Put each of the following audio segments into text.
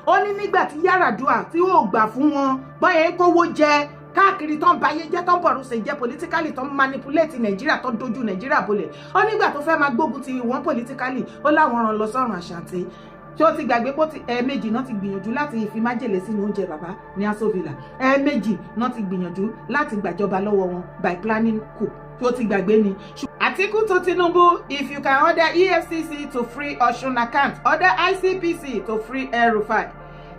ó ní nígbà tí Yar'Adua tí ó gbà fún wọn bọ́yẹ̀ kówó jẹ káàkiri tó ń bayé jẹ́ tó ń bọ̀rù ṣe jẹ́ politically tó ń manipulate Nàìjíríà tó ń dojú Nàìjíríà bolẹ̀ ó nígbà tó fẹ́ máa gbógun ti wọn politically ó láwọn ràn lọ sọ́run Àṣàntì tí ó ti gbàgbé pé ẹ̀ẹ̀mejì náà ti gbìyànjú láti fi májèlé sínú oúnjẹ bàbá ní Aso Villa ẹ̀ẹ̀mejì náà ti gbìyànjú láti gbàjọba lọ́wọ́ wọn by planning coup tí ó ti gbàgbé ni. Atiku to Tinubu, if you can order EFCC to free Osun account, order ICPC to free El-Rufai.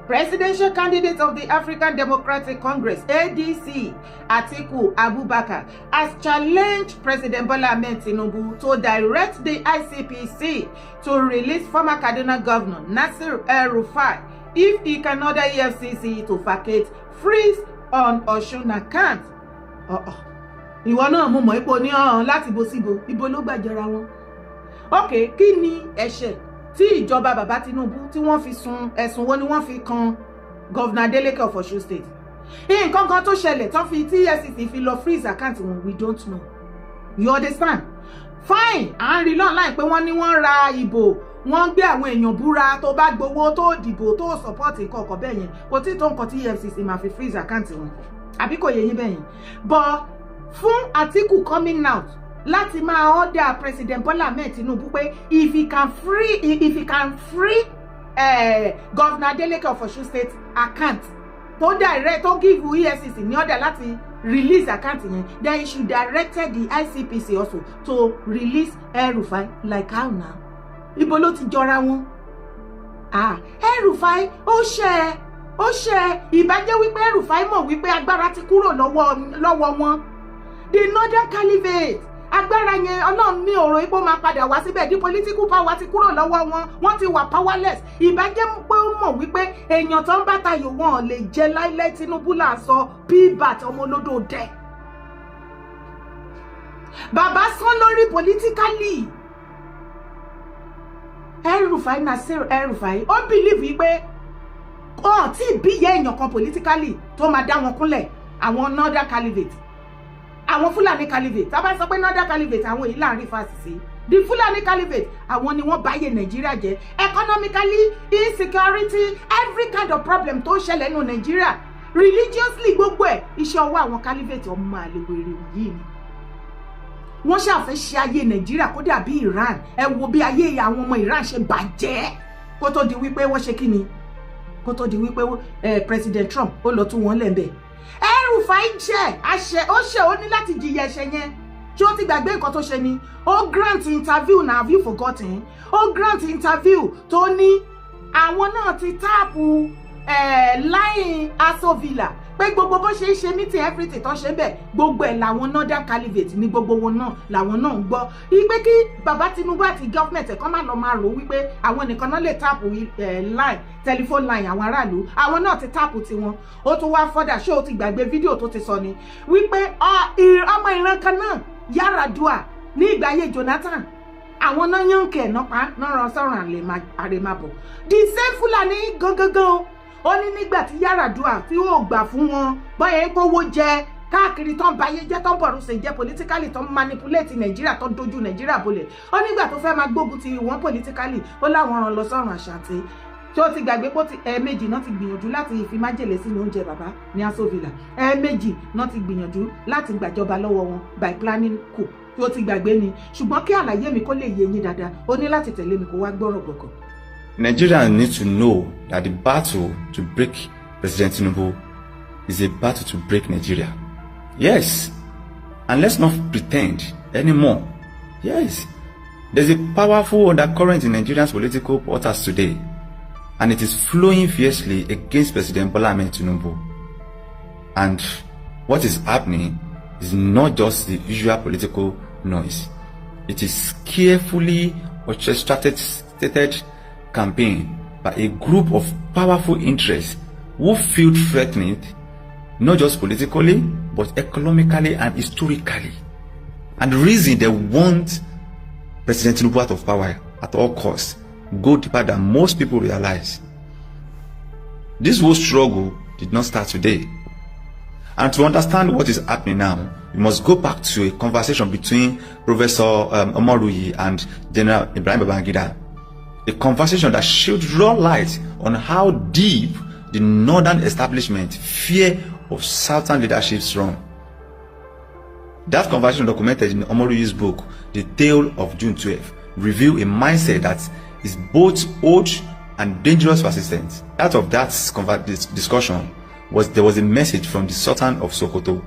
Presidential candidate of the African Democratic Congress, ADC, Atiku Abubakar, has challenged President Bola Ahmed Tinubu to direct the ICPC to release former Kaduna Governor Nasir El-Rufai if he can order EFCC to vacate freeze on Osun account. Ìwọ náà mú mọ̀ ipò ní ọ̀hún láti bo síbo ibo ló gbàjọra wọn. Okay, kí ni ẹ̀ṣẹ̀ tí ìjọba bàbá Tinubu tí wọ́n fi sun ẹ̀sùn wo ni wọ́n fi kan Governor Adeleke of Osun State? Nǹkan kan tó ṣẹlẹ̀ tán fi tí EFCC fi lọ freeze account wọn, we don't know. You understand? Fine, à ń rí online pé wọ́n ní wọ́n ra ìbò, wọ́n gbé àwọn èèyàn búra tó bá gbowó tó dìbò tó support nǹkan ọkọ̀ bẹ́ẹ̀ yẹn, kò tí tó nǹkan tí EFCC máa fi freeze account wọn. Àbí kò yé yín bẹ́ẹ̀ yẹn. But fún Atiku coming out láti máa order President Bola Ahmed Tinubu pé if he can free Governor Adeleke of Osun State account to direct to give EFCC ní order láti release account yẹn, then he should direct the ICPC also to release El-Rufai like how now. Ibo ló ti jọra wọn. El-Rufai ó ṣe ìbàjẹ́ wípé El-Rufai mọ̀ wípé agbára ti kúrò lọ́wọ́ wọn. The Northern Caliphate agbára yẹn Ọlọ́run ní ọ̀rọ̀ ipò máa padà wá síbẹ̀, the political power ti kúrò lọ́wọ́ wọn ti wà powerless. Ìbàjẹ́ pé ó mọ̀ wípé èèyàn tó ń bá tayò wọn lè jẹ láíláí. Tinubu là sọ pbat ọmọ olódò dẹ. Bàbá sán lórí politically. El-Rufai Nasir El-Rufai ó believe wípé ó tí bí yẹ èèyàn kan politically tó máa dá wọn kúnlẹ̀ àwọn Northern Caliphate. Àwọn Fulani Caliphate, tá bá sọ pé Northern Caliphate àwọn èyí láàrin fásitì. The Fulani Caliphate àwọn ni wọ́n báyé Nàìjíríà jẹ́ economically, insecurity, every kind of problem tó ṣẹlẹ̀ nínú Nàìjíríà religiously gbogbo ẹ̀ iṣẹ́ ọwọ́ àwọn Caliphate ọmọ àlewèrè yìí ni. Wọ́n ṣàfẹ́ ṣe ayé Nàìjíríà kó dàbí Iran. Ẹ wo bí ayé àwọn ọmọ Iran ṣe bàjẹ́ kó tó di wípé wọ́n ṣe kíni, kó tó di wípé President Trump ó lọ tún wọn lẹ́ńbẹ̀. El-Rufai jẹ́ ó ní láti jìyà ẹ̀ṣẹ̀ yẹn. Tí ó ti gbàgbé nǹkan tó ṣe ni ó grant interview na have you forgotten? Ó grant interview tó ní àwọn náà ti táàpù line Aso Villa pé gbogbo bó ṣe ń ṣe meeting everything tó ṣe bẹ́ẹ̀ gbogbo ẹ̀ làwọn Northern Caliphate ní gbogbo wọn náà làwọn náà ń gbọ́. Ìpè kí bàbá Tinubu àti government ẹ̀kọ́ máa lọ máa rò wípé àwọn nìkan náà lè táàpù line telephone line àwọn aráàlú, àwọn náà ti táàpù tiwọn. Ó tún wá fọ́dà ṣé o ti gbàgbé fídíò tó ti sọ ni wípé ọmọ ìran kan náà Yar'Adua ní ìgbà ayé Jonathan àwọn náà yànkẹ́ náà rán sọ́run àrèmábọ̀. The same Fulani gangan ó ní nígbà tí Yar'Adua tí ó gbà fún wọn bọ́yẹ̀ kówó jẹ káàkiri tó ń bayé jẹ́ tó ń bọ̀rù ṣe jẹ́ politically tó ń manipulate Nàìjíríà tó ń dojú Nàìjíríà bolẹ̀. Ó nígbà tó fẹ́ máa gbógun ti wọn politically ó láwọn ràn lọ sọ́run Àṣàntì tí ó ti gbàgbé pé ẹ̀ẹ̀mejì náà ti gbìyànjú láti fi májèlé sínú oúnjẹ bàbá ní Aso Villa ẹ̀ẹ̀mejì náà ti gbìyànjú láti gbàjọba lọ́wọ́ wọn by planning coup tí ó ti gbàgbé ni. Ṣùgbọ́n kí àlàyé mi kó lè yé yín dáadáa ó ní láti tẹ̀lé mi kó wá gbọ́rọ̀ gbọ̀kọ̀. Nigerians need to know that the battle to break President Tinubu is a battle to break Nigeria. Yes, and let's not pretend anymore. Yes, there's a powerful undercurrent in Nigeria's political waters today, and it is flowing fiercely against President Bola Ahmed Tinubu. And what is happening is not just the usual political noise. It is carefully orchestrated campaign by a group of powerful interests who feel threatened not just politically but economically and historically. And the reason they want President Tinubu out of power at all costs go deeper than most people realize. This whole struggle did not start today. And to understand what is happening now, we must go back to a conversation between Professor Omoruyi and General Ibrahim Babangida. A conversation that shed raw light on how deep the northern establishment fear of southern leadership's run. That conversation, documented in Omoruyi's book, The Tale of June 12, revealed a mindset that is both old and dangerous persistent. Out of that discussion there was a message from the Sultan of Sokoto.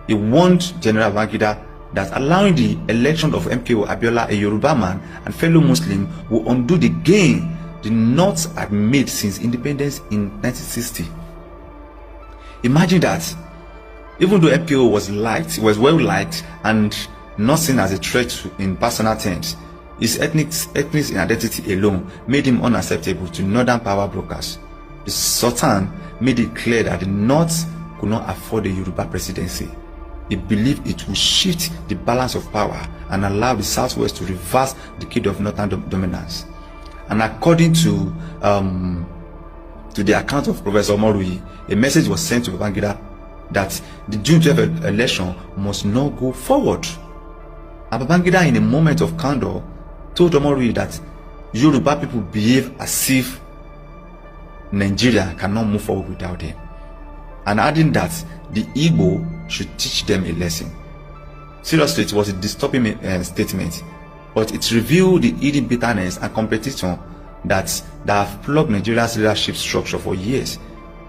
He warned General Babangida that allowing the election of MKO Abiola, a Yoruba man and fellow Muslim, will undo the gain the North had made since independence in 1960. Imagine that. Even though MKO was well liked and not seen as a threat in personal terms, his ethnic identity alone made him unacceptable to northern power brokers. The Sultan made it clear that the North could not afford a Yoruba presidency. He believed it would shift the balance of power and allow the Southwest to reverse the decade of northern dominance. And according to the account of Professor Omoruyi, a message was sent to Babangida that the June 12 election must not go forward. And Babangida, in a moment of candor, told Omoruyi that Yoruba people behave as if Nigeria cannot move forward without them, and adding that the Igbo should teach them a lesson. Seriously, it was a disturbing statement, but it revealed the hidden bitterness and competition that have plagued Nigeria's leadership structure for years.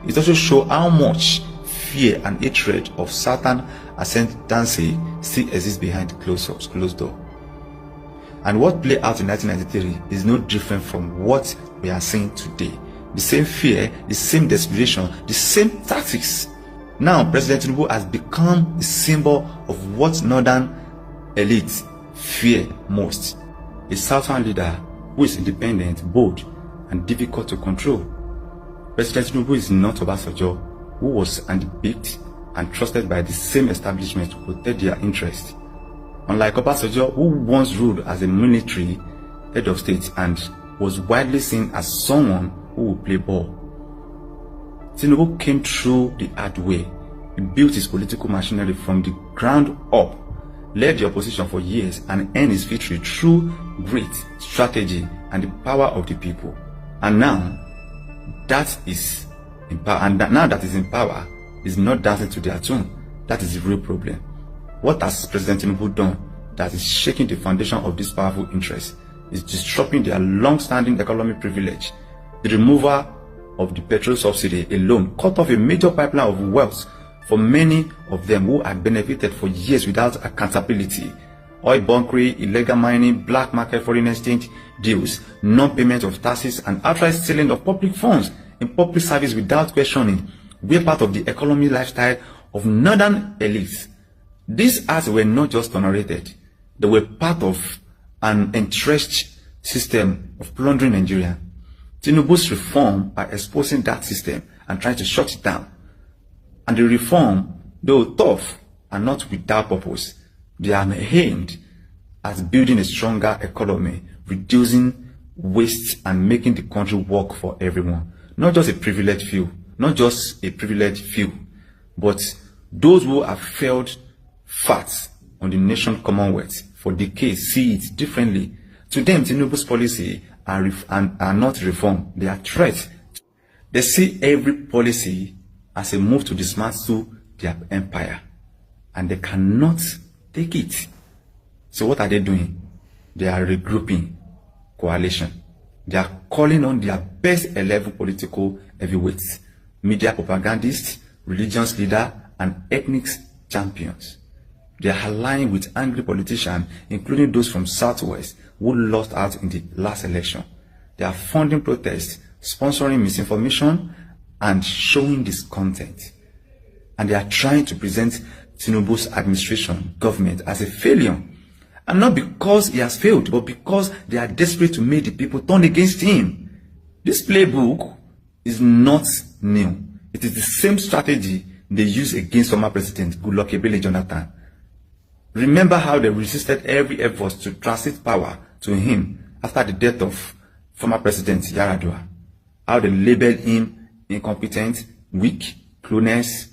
It also showed how much fear and hatred of Southern ascendancy still exists behind closed door. And what played out in 1993 is no different from what we are seeing today. The same fear, the same desperation, the same tactics. Now, President Tinubu has become a symbol of what northern elites fear most. A southern leader who is independent, bold, and difficult to control. President Tinubu is not Obasanjo, who was handpicked and trusted by the same establishment to protect their interests. Unlike Obasanjo, who once ruled as a military head of state and was widely seen as someone who would play ball, Tinubu came through the hard way. He built his political machinery from the ground up, led the opposition for years, and earned his victory through great strategy and the power of the people. And now that is in power, and now that is in power, is not dancing to their tune. That is the real problem. What has President Tinubu done that is shaking the foundation of this powerful interest is disrupting their long-standing economic privilege. The removal of the petrol subsidy alone cut off a major pipeline of wealth for many of them who had benefited for years without accountability. Oil bunkering, illegal mining, black market foreign exchange deals, non-payment of taxes, and outright stealing of public funds in public service without questioning were part of the economic lifestyle of northern elites. These acts were not just tolerated, they were part of an entrenched system of plundering Nigeria. Tinubu's reform are exposing that system and trying to shut it down. And the reform, though tough, are not without purpose. They are aimed at building a stronger economy, reducing waste, and making the country work for everyone. Not just a privileged few, but those who have failed fat on the nation commonwealth for decades see it differently. To them, Tinubu's policy are not reform, they are threats. They see every policy as a move to dismantle their empire, and they cannot take it. So what are they doing? They are regrouping coalition. They are calling on their best 11 political heavyweights, media propagandists, religious leaders, and ethnic champions. They are aligning with angry politicians, including those from Southwest who lost out in the last election. They are funding protests, sponsoring misinformation, and showing discontent. And they are trying to present Tinubu's administration, government, as a failure. And not because he has failed, but because they are desperate to make the people turn against him. This playbook is not new. It is the same strategy they used against former President Goodluck Ebele Jonathan. Remember how they resisted every effort to transit power to him after the death of former President Yaradua. How they labeled him incompetent, weak, clueless.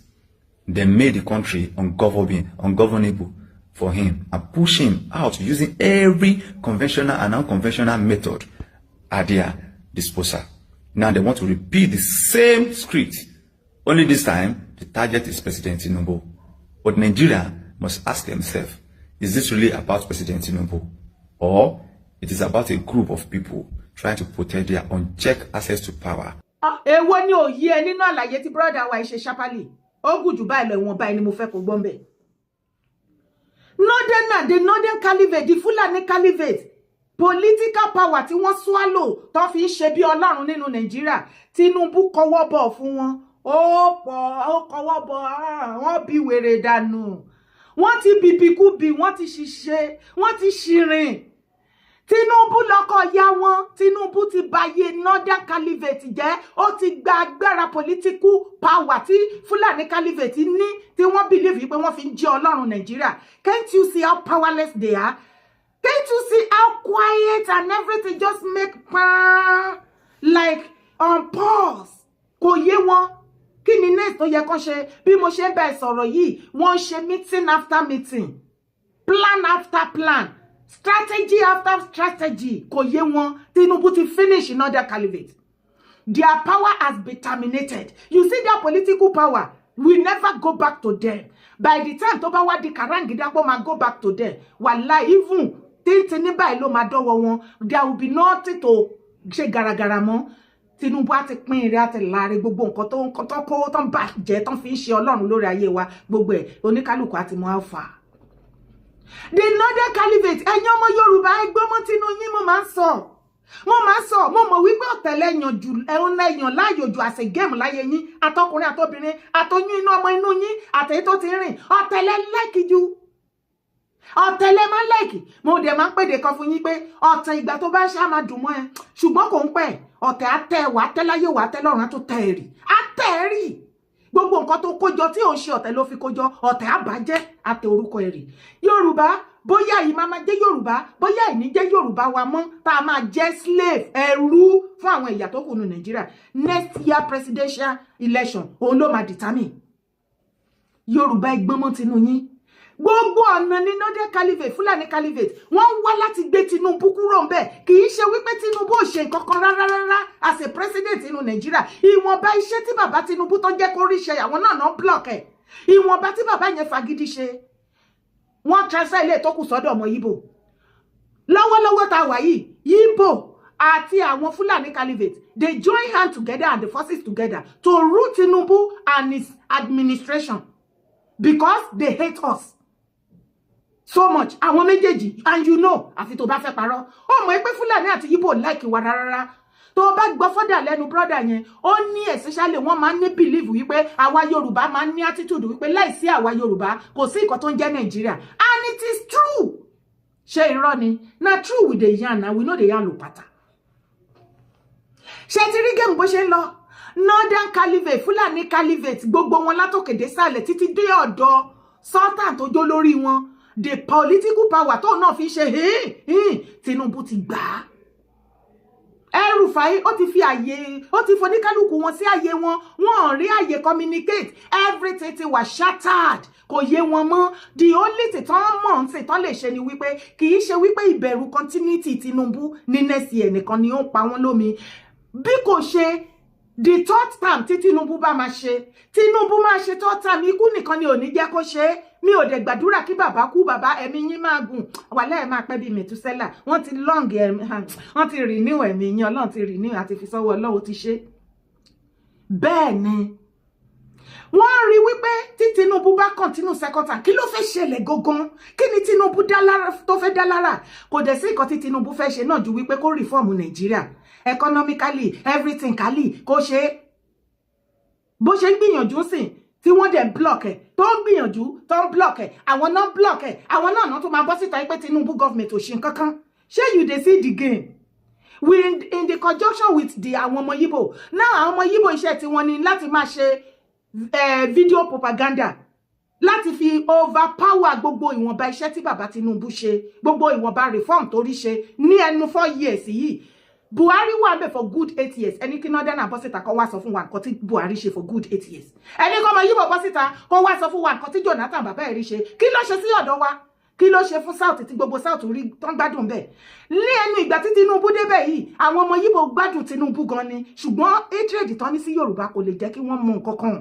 They made the country ungovernable for him and pushed him out using every conventional and unconventional method. at their disposal. Now they want to repeat the same script. Only this time, the target is President Tinubu. But Nigeria must ask themselves, is this really about President Tinubu? Or it is about a group of people trying to protect their unchecked access to power? Èwo ni òye nínú àlàyé tí brother wa ṣe sharply. Ó gùn jù báyìí lọ ìwọ̀n báyìí ni mo fẹ́ kó gbọ́ ńbẹ̀. The Northern Caliphate, the Fulani Caliphate, political power tí wọ́n swallow tó fi ṣe bí Ọlọ́run nínú Nàìjíríà. Tinubu kọwọ́ bọ̀ fún wọn. Ó kọwọ́ bọ̀ wọ́n bí wèrè dànù. Wọ́n ti bìbìkúbì, wọ́n ti ṣiṣẹ́, wọ́n ti ṣìrìn. Tinubu lọ́kọ̀ ya wọn. Tinubu ti báyé Northern Caliphate jẹ́. Ó ti gba agbára political power tí Fulani Caliphate ní tí wọ́n believe pé wọ́n fi ń jẹ Ọlọ́run Nàìjíríà. Can't you see how powerless they are? Can't you see how quiet and everything just make like on pause? Kò yé wọn. Kí ni next tó yẹ kán ṣe? Bí mo ṣe ń bá sọ̀rọ̀ yìí, wọ́n ṣe meeting after meeting, plan after plan, strategy after strategy. Kò yé wọn. Tinubu ti finish in Northern Caliphate. Their power has been terminated. You see their political power will never go back to them. By the time tó bá wá di karangida pé ma go back to them. Wallahi, even tini báyìí ló máa dọ́wọ́ wọn. There will be nothing to ṣe garagara mọ́. Tinubu á ti pín ire á ti láre gbogbo nǹkan tó kó tó ń bàjẹ́ tó ń fi ṣe Ọlọ́run lórí ayé wa gbogbo ẹ̀ oníkálùkù á ti mọ alpha. The Northern Caliphate, ẹ̀yin ọmọ Yorùbá ẹgbẹ́ mọ́ tinú yín mo máa ń sọ. Mo mọ̀ wípé ọ̀tẹ̀lẹ̀ èèyàn jù èèyàn láàyò jù àṣẹ géèmù láyé yín, àtọkùnrin àtobìnrin, àtọyún inú ọmọ inú yín, àtẹ̀yí tó ti rìn. Ọ̀tẹ̀lẹ̀ láìkì jù. Ọ̀tẹ̀lẹ̀ máa láìkì. Mo dẹ̀ máa ń pèdè kan fún yín pé ọ̀tẹ̀ ìgbà tó bá ṣá máa dùn mọ́ ẹ. Ṣùgbọ́n kò ń pẹ́. Ọ̀tẹ̀ àtẹ̀ wà tẹ́ láyé wà tẹ́ lọ́run á tó tẹ̀ rí. Àtẹ̀ rí. Gbogbo nǹkan tó kójọ tí ò ń ṣe ọ̀tẹ̀ ló fi kójọ. Ọ̀tẹ̀ àbájẹ́ àtẹ̀ orúkọ ẹ̀rì. Yorùbá bóyá yìí máa jẹ́ Yorùbá, bóyá ìní jẹ́ Yorùbá wa mọ́ tá a máa jẹ́ slave ẹrú fún àwọn ẹ̀yà tó kù ní Nàìjíríà. Next year presidential election òun ló máa determine. Yorùbá ẹgbọ́n mọ́ tinú yín. Gbogbo ọ̀nà ní Northern Caliphate, Fulani Caliphate, wọ́n wá láti gbé Tinubu kúrò ńbẹ̀. Kì í ṣe wípé Tinubu ò ṣe nǹkan kan rárá as a president inú Nàìjíríà. Ìwọ̀nba iṣẹ́ tí bàbá Tinubu tó jẹ́ kó rí ṣe àwọn náà block ẹ̀. Ìwọ̀nba tí bàbá yẹn fagídí ṣe. Wọ́n transfer ilé tó kù sọ́dọ̀ ọmọ Igbo. Lọ́wọ́lọ́wọ́ tá wà yìí, Igbo àti àwọn Fulani Caliphate, they join hands together and the forces together to root Tinubu and his administration because they hate us so much. Àwọn méjèèjì, and you know, àfi tó bá fẹ́ parọ́. Ó mọ̀ pé Fulani àti Igbo like wa rárá. Tó bá gbọ́ fọ́dà lẹ́nu brother yẹn, ó ní especially wọ́n máa ń ní believe wípé àwa Yorùbá máa ń ní attitude wípé láìsí àwa Yorùbá kò sí nǹkan tó ń jẹ́ Nàìjíríà. And it is true. Ṣé irọ́ ni? Na true with the yarn, and we know the yarn ló pátá. Ṣé ti rí game bó ṣe ń lọ? Northern Caliphate, Fulani Caliphate, gbogbo wọn látòkè dé sàlẹ̀ títí dé ọ̀dọ̀ Sultan tó jó lórí wọn. The political power tó náà fi ṣe Tinubu ti gbà á. Rufai ó ti fi àyè, ó ti foníkálùkù wọn sí àyè wọn. Wọ́n rí àyè communicate. Everything ti wà shattered. Kò yé wọn mọ́. The only thing tán mọ̀ ń ṣe tán lè ṣe ni wípé kì í ṣe wípé ìbẹ̀rù continuity Tinubu ní next year nìkan ni ó ń pa wọ́n lómi. Bí kò ṣe the third time tí Tinubu bá máa ṣe. Tinubu máa ṣe third time, ikú nìkan ni ò ní jẹ́ kó ṣe. Mi ò dẹ̀ gbàdúrà kí bàbá kú, bàbá ẹ̀mí yín máa gùn. Wàlẹ́ ẹ̀ máa pẹ́ bí Mètúsẹ́là. Wọ́n ti long wọ́n ti renew ẹ̀mí yín, Ọlọ́run ti renew àti fi sọ́wọ́ Ọlọ́run ti ṣe. Bẹ́ẹ̀ ni. Wọ́n rí wípé tí Tinubu bá continue second time, kí ló fẹ́ ṣẹlẹ̀ gangan? Kí ni Tinubu dá lára tó fẹ́ dá lára? Kò dẹ̀ sí nǹkan tí Tinubu fẹ́ ṣe náà ju wípé kó reform Nàìjíríà. Economically, everything kálí kó ṣe. Bó ṣe ń gbìyànjú sìn tí wọ́n dẹ̀ block ẹ̀, tó ń gbìyànjú tó ń block ẹ̀, àwọn náà block ẹ̀, àwọn náà tó máa bọ́ síta pé Tinubu government ò ṣe nǹkan kan. Ṣé you dey see the game? We in the conjunction with the àwọn ọmọ Igbo. Now àwọn ọmọ Igbo iṣẹ́ tí wọ́n ní láti máa ṣe video propaganda láti fi overpower gbogbo ìwọ̀nba iṣẹ́ tí bàbá Tinubu ṣe, gbogbo ìwọ̀nba reform tó rí ṣe ní ẹnu 4 years yìí. Buhari wà bẹ̀ for good 8 years. Ẹni kí Northern Abosita kó wá sọ fún wa nǹkan tí Buhari ṣe for good 8 years. Ẹni kó ọmọ Igbo Abosita kó wá sọ fún wa nǹkan tí Jonathan bàbá ẹ̀ rí ṣe. Kí ló ṣe sí ọ̀dọ̀ wa? kí ló ṣe fún South tí gbogbo South rí tán gbádùn bẹ́ẹ̀ ní ẹnu ìgbà tí Tinubu débẹ̀ yìí àwọn ọmọ Yíbò gbádùn Tinubu gan ni ṣùgbọ́n hatred tán ní sí Yorùbá kò lè jẹ́ kí wọ́n mọ nǹkan kan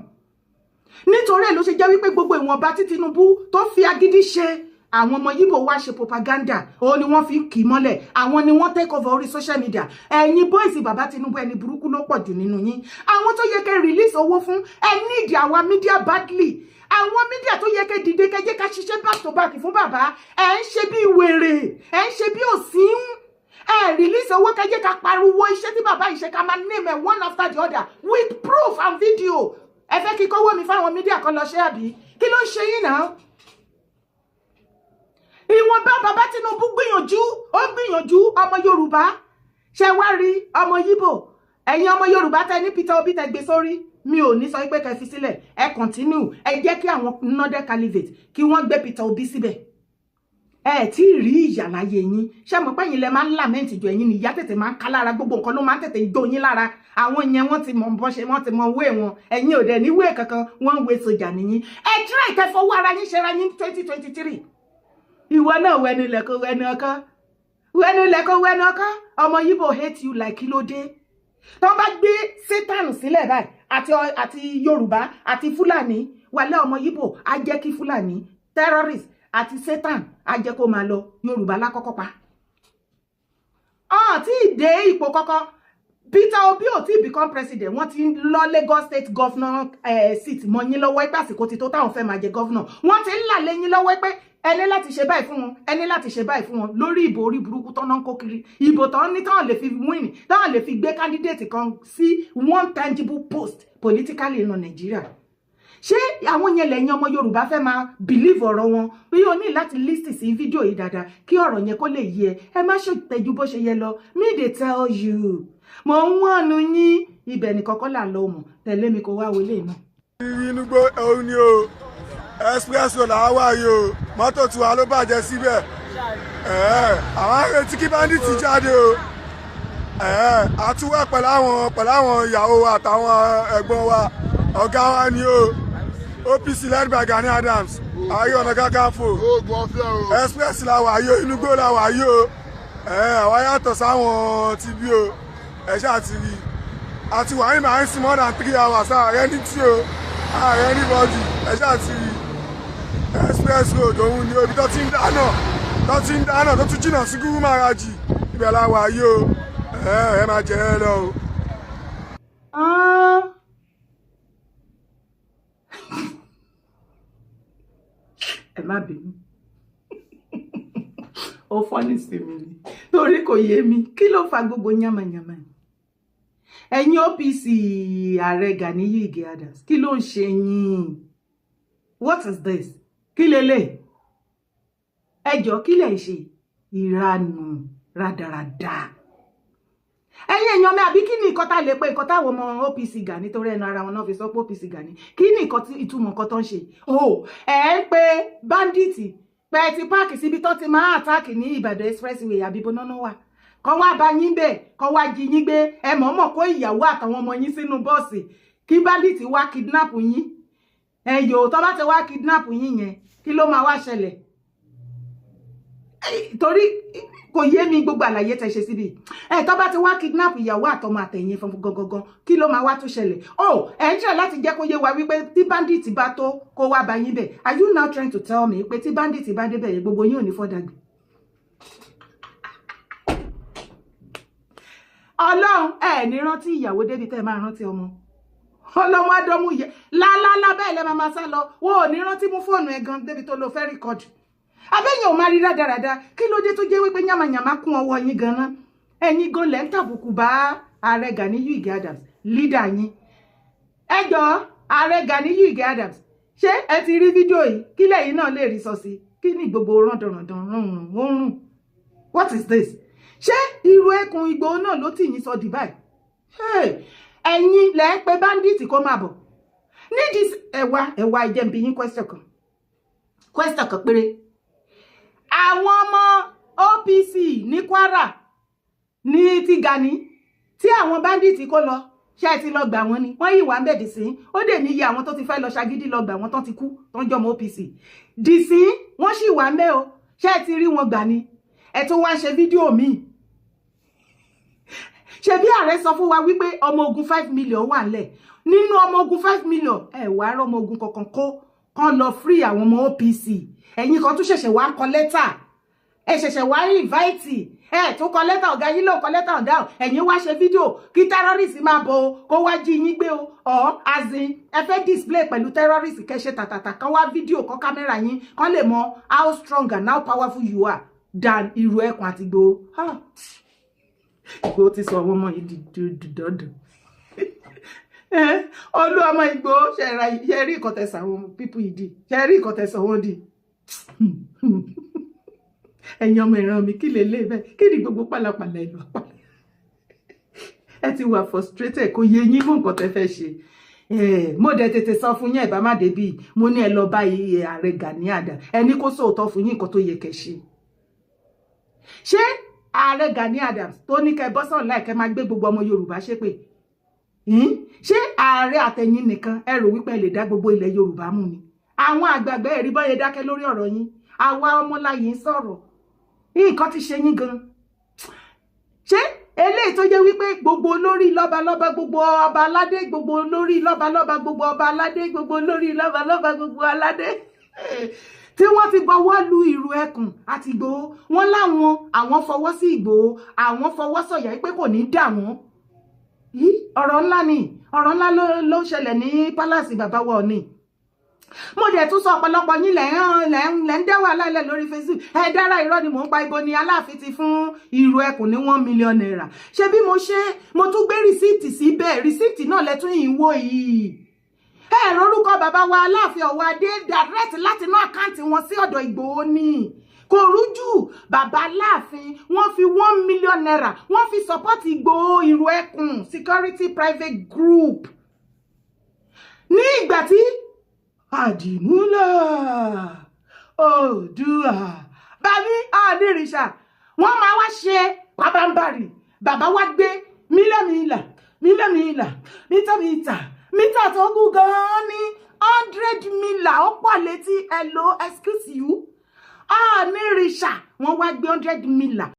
nítorí ẹ̀ ló ṣe jẹ́ wípé gbogbo ìwọ̀nba tí Tinubu tó fi agídí ṣe àwọn ọmọ Yíbò wá ṣe propaganda ó ní wọ́n fi kì mọ́lẹ̀ àwọn ni wọ́n take over orí social media ẹ̀yin boys bàbá Tinubu ẹni burúkú ló pọ̀ jù nínú yín àwọn tó yẹ kẹ́ release owó fún ẹ need àwa media badly àwọn media tó yẹ kẹ́ dìde kẹ́ jẹ́ ká ṣiṣẹ́ back to back fún bàbá ẹ ń ṣe bí wèrè ẹ ń ṣe bí òsín ẹ release owó kẹ́ jẹ́ ká pariwo iṣẹ́ tí bàbá ìṣe ká máa name one after the other with proof and video ẹ fẹ́ kí kówó mi fáwọn media kan lọ ṣe àbí kí ló ń ṣe yín náà ìwọ̀nba bàbá Tinubu gbìyànjú ọmọ Yorùbá ṣe wá rí ọmọ Yíbò ẹ̀yin ọmọ Yorùbá tẹ ní Peter Obi tẹ gbé sórí mi ò ní sọ pé kẹ́ fi sílẹ̀ ẹ continue ẹ jẹ́ kí àwọn northern caliphate kí wọ́n gbé Peter Obi síbẹ̀ ẹ tí rí ìyà láyé yín ṣé mọ̀ pé ẹ̀yin lẹ máa ń lament jù ẹ̀yin ni ìyà tètè máa ń ká lára gbogbo nǹkan ló máa ń tètè jó yín lára àwọn yẹn wọ́n ti mọ̀ bọ́ ṣe wọ́n ti mọ̀ wé wọn ẹ̀yin ò dẹ̀ ní wé kankan wọ́n ń wé sójà nìyí ẹ try kẹ́ fọwọ́ ara yín ṣe ra yín 2023 ìwọ náà wẹnu lẹ̀kọ́ wẹnu ọkọ́ ọmọ Yíbò hate you like kí ló dé tó bá gbé Satan sílẹ̀ báyìí àti Yorùbá àti Fúlàní wàlẹ́ ọmọ Yíbò á jẹ́ kí Fúlàní terrorist àti Satan á jẹ́ kó máa lọ Yorùbá lákọ́kọ́ pa tí ìdè ipò kọ́kọ́ Peter Obi ò tí become president wọ́n ti lọ Lagos state governor seat mọ́ yín lọ́wọ́ pé àsìkò ti tó táwọn fẹ́ máa jẹ governor wọ́n ti ń là lẹ́yìn lọ́wọ́ pé ẹni láti ṣe báyìí fún wọn ẹni láti ṣe báyìí fún wọn lórí ìbò orí burúkú tán náà ń kó kiri ìbò tán ní táwọn lè fi win táwọn lè fi gbé candidate kan sí one tangible post politically nínú Nàìjíríà ṣé àwọn yẹn lẹ́yìn ọmọ Yorùbá fẹ́ máa believe ọ̀rọ̀ wọn bí o ní láti list sí fídíò yìí dáadáa kí ọ̀rọ̀ yẹn kó lè yé ẹ má ṣe tẹjú bó ṣe yẹ lọ me dey tell you mo ń wọ̀nù yín ibẹ̀ ní kọ́kọ́ là ń lọ mọ̀ tẹ̀lé mi kó wá wọlé náà. inú gbó òun ni o expresso là wá yìí o mọ́tò tiwa ló bàjẹ́ síbẹ̀ àwọn arètí kí báńdíìtì jáde o àtúwẹ̀ pẹ̀lú àwọn ìyàwó wa àtàwọn ẹ̀gbọ́n wa ọ̀gá wa ni o OPC led by Gani Adams Ààrẹ Ọ̀nà Kakanfò express la wà yìí o inú gbó la wà yìí o àwa yàtọ̀ sáwọn ti bí o ṣáà ti rí àti wà ní màá ń sin more than 3 hours ààrẹ ní tí o ààrẹ ní bọ́dì ṣáà ti rí express road òun ni obi tó ti ń dáná tó tún jìnnà sí gúrú márajì ibẹ̀ la wà yìí o ẹ máa jẹ ẹ lọ o. ẹ má bínú ó fọ́nì sí mi ni torí kò yé mi kí ló fa gbogbo yánmayànmá ẹ̀yin OPC ààrẹ Ganiyu Adams kí ló ń ṣe yín what is this kí lélẹ̀ ẹjọ́ kí lẹ̀ ń ṣe ìranù rádaràdà ẹ̀yin èèyàn mi àbí kí ni nǹkan tá lè pé nǹkan táwọn ọmọ OPC Gani torí ẹnu ara wọn náà fi sọ pé OPC Gani kí ni nǹkan tí ìtumọ̀ nǹkan tó ń ṣe pé bandits pé ti páàkì síbi tó ti máa àtáàkì ní Ìbàdàn expressway àbíbo náà wà kọ́ wá bá yín bẹ́ẹ̀ kọ́ wá jí yín gbé ẹ mọ̀ọ́mọ̀ kó ìyàwó àtàwọn ọmọ yín sínú bọ́ọ̀sì kí bandits wá kidnap yín ẹ̀yọ̀ tó bá ti wá kidnap yín yẹn kí ló máa wá ṣẹlẹ̀ torí kò yé mi gbogbo àlàyé tẹ́ ṣe síbi tó bá ti wá kidnap ìyàwó àtọmọ àtẹ̀yìn fún gangan kí ló máa wá tún ṣẹlẹ̀ ẹ ń ṣe láti jẹ́ kó yé wa wípé tí bandit bá tó kó wá bá yín bẹ̀ are you now trying to tell me pé tí bandit bá débẹ̀ yẹn gbogbo yín ò ní fọ́dàgbé Ọlọ́run ní rántí ìyàwó débi tẹ́ máa rántí ọmọ ọlọ́mọ adọ́mú yẹ lálálá bẹ́ẹ̀ lẹ́ máa sá lọ wọ́n ò ní rántí mú fóònù ẹ̀ gan débi tó lo fẹ́ rìkọ́dù abẹ́yìn ò máa rí rádaràda kí ló dé tó jẹ́ wípé yàmàyàmá kún ọwọ́ yín gan-an ẹ̀yin gan lẹ́ ń tàbùkù bá ààrẹ Ganiyu Adams lídà yín ẹjọ́ ààrẹ Ganiyu Adams ṣé ẹ ti rí fídíò yìí kí lẹ́yìn náà lè rí sọ sí kí ni gbogbo rándanrandan rún what is this ṣé irú ẹkùn Ìgbòho náà ló tì yín sọ dì báyìí ẹ̀yin lẹ́ ń pe bandit kó máa bọ̀ nídìí ẹ̀wà ìjẹ̀mbí yín question kan péré àwọn ọmọ OPC ní Kwara ní ti Gani tí àwọn bandit kó lọ ṣé ti lọ gbà wọ́n ni wọ́n yìí wà ń bẹ̀ dì sí ó dè níye àwọn tó ti fẹ́ lọ ṣagídí lọ gbà wọ́n tán ti kú tán jọmọ OPC dì sí wọ́n sì wà ń bẹ̀ o ṣé ti rí wọn gbà ni ẹ tún wá ṣe fídíò mi ṣe bí ààrẹ sọ fún wa wípé ọmọ ogun 5 million wà ńlẹ̀ nínú ọmọ ogun 5 million ẹ wá rọ ọmọ ogun kankan kó kan lọ free àwọn ọmọ OPC ẹ̀yin kan tún ṣẹ̀ṣẹ̀ wá kọ lẹ́tà ẹ ṣẹ̀ṣẹ̀ wá invite tó kọ lẹ́tà ọ̀gá yín ló kọ lẹ́tà ọ̀dá ẹ̀yin wá ṣe fídíò kí terrorist máa bọ̀ kó wá jí yín gbé o azin ẹ fẹ́ display pẹ̀lú terrorist kẹ́ ṣe tàtàtà kan wá fídíò kan kámẹ́rà yín kan lè mọ how strong and how powerful you are than irú ẹkùn àti Ìgbòho Ìgbòho ti sọ ọmọ yìí dọdọ olú ọmọ Ìgbòho ṣe rí ìkọtẹsà àwọn pípù ìdí ṣe rí ìkọtẹsà wọn di ẹ̀yin ọmọ ìran mi kí lè lé bẹ́ẹ̀ kí ni gbogbo pálapàla ìlú àpàlẹ ẹ ti wà frustrated kò yé yín mú nǹkan tẹ́ fẹ́ ṣe mo dẹ̀ tètè sọ fún yín ẹ bá má débi mo ní ẹ lọ bá ààrẹ Gani Adams ẹni kó sóòótọ́ fún yín nǹkan tó yẹ kẹ́ ṣe ààrẹ Gani Adams tó ní kẹ́ bọ́sàn láì kẹ́ máa gbé gbogbo ọmọ Yorùbá ṣépè ṣé ààrẹ àtẹ̀yìn nìkan ẹ rò wípé ẹ lè dá gbogbo ilẹ̀ Yorùbá mú ni àwọn àgbààgbà ẹ̀rí bọ́yẹ dákẹ́ lórí ọ̀rọ̀ yín àwa ọmọláyé ń sọ̀rọ̀ nǹkan ti ṣe yín gan ṣé eléyìí tó jẹ́ wípé gbogbo olórí lọ́balọ́ba gbogbo ọba aládé gbogbo olórí lọ́balọ́ba gbogbo ọba aládé gbogbo olórí lọ́balọ́ba gbogbo aládé tí wọ́n ti bọwọ́ lu ìrù ẹkùn àti Ìgbòho wọ́n láwọn àwọn fọwọ́ sí Ìgbòho àwọn fọwọ́ sọ̀yà pé kò ní dà wọ́n ọ̀rọ̀ ńlá ni ọ̀rọ̀ ńlá ló ṣẹlẹ̀ ní pálásì bàbá wa Ọọ̀ni mo dẹ̀ tún sọ ọ̀pọ̀lọpọ̀ yín lẹ́ ń dá wàhálà ilẹ̀ lórí Facebook ẹ dára irọ́ ni mò ń pa ibo ni Aláàfin ti fún ìrù ẹkùn ní 1 million naira ṣé bí mo tún gbé rìsíìtì síbẹ̀ rìsíìtì náà lẹ́tún yìí wò yìí ẹ lórúkọ bàbá wa Aláàfin Ọ̀wọ̀ Adé direct láti inú àkáǹtì wọn sí ọ̀dọ̀ Ìgbòho ni kò rújú bàbá Aláàfin wọ́n fi 1 million naira wọ́n fi support Ìgbòho ìrù ẹkùn security private group ní ìgbà tí àdìmúlà Oòduà bàbí àdìrìṣà wọ́n máa wá ṣe pàbàmbarì bàbá wá gbé mílíọ̀nù mítà tó gùn gan-an ní 100 mila ó pọ̀ létí hello excuse you àdìrìṣà wọ́n wá gbé 100 mila